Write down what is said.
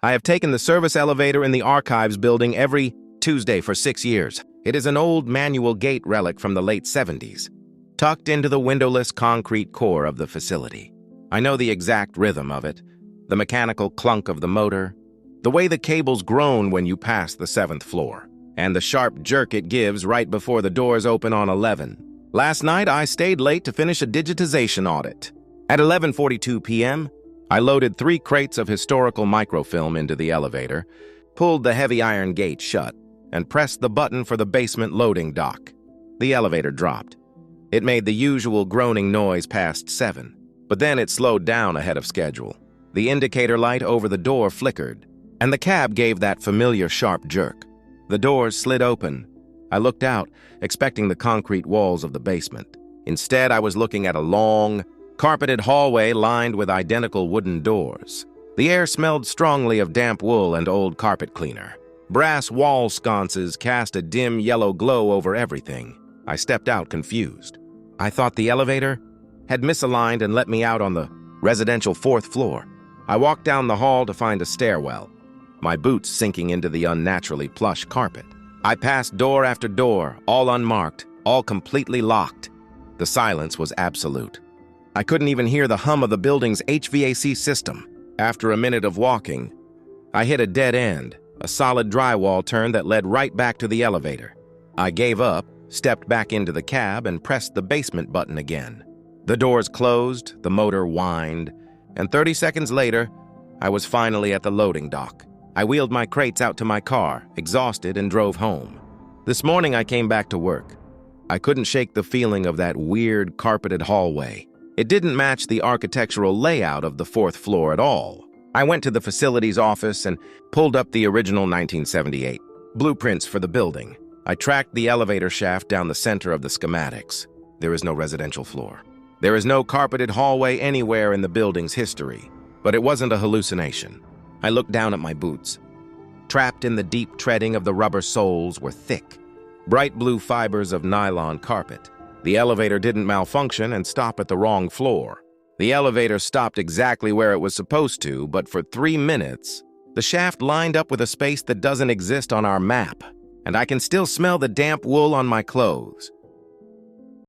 I have taken the service elevator in the archives building every Tuesday for 6 years. It is an old manual gate relic from the late 70s, tucked into the windowless concrete core of the facility. I know the exact rhythm of it, the mechanical clunk of the motor, the way the cables groan when you pass the 7th floor, and the sharp jerk it gives right before the doors open on 11. Last night, I stayed late to finish a digitization audit. At 11:42 p.m., I loaded 3 crates of historical microfilm into the elevator, pulled the heavy iron gate shut, and pressed the button for the basement loading dock. The elevator dropped. It made the usual groaning noise past 7, but then it slowed down ahead of schedule. The indicator light over the door flickered, and the cab gave that familiar sharp jerk. The doors slid open. I looked out, expecting the concrete walls of the basement. Instead, I was looking at a long, carpeted hallway lined with identical wooden doors. The air smelled strongly of damp wool and old carpet cleaner. Brass wall sconces cast a dim yellow glow over everything. I stepped out confused. I thought the elevator had misaligned and let me out on the residential 4th floor. I walked down the hall to find a stairwell, my boots sinking into the unnaturally plush carpet. I passed door after door, all unmarked, all completely locked. The silence was absolute. I couldn't even hear the hum of the building's HVAC system. After a minute of walking, I hit a dead end, a solid drywall turn that led right back to the elevator. I gave up, stepped back into the cab, and pressed the basement button again. The doors closed, the motor whined, and 30 seconds later, I was finally at the loading dock. I wheeled my crates out to my car, exhausted, and drove home. This morning I came back to work. I couldn't shake the feeling of that weird carpeted hallway. It didn't match the architectural layout of the 4th floor at all. I went to the facilities office and pulled up the original 1978 blueprints for the building. I tracked the elevator shaft down the center of the schematics. There is no residential floor. There is no carpeted hallway anywhere in the building's history, but it wasn't a hallucination. I looked down at my boots. Trapped in the deep treading of the rubber soles were thick, bright blue fibers of nylon carpet. The elevator didn't malfunction and stop at the wrong floor. The elevator stopped exactly where it was supposed to, but for 3 minutes, the shaft lined up with a space that doesn't exist on our map, and I can still smell the damp wool on my clothes.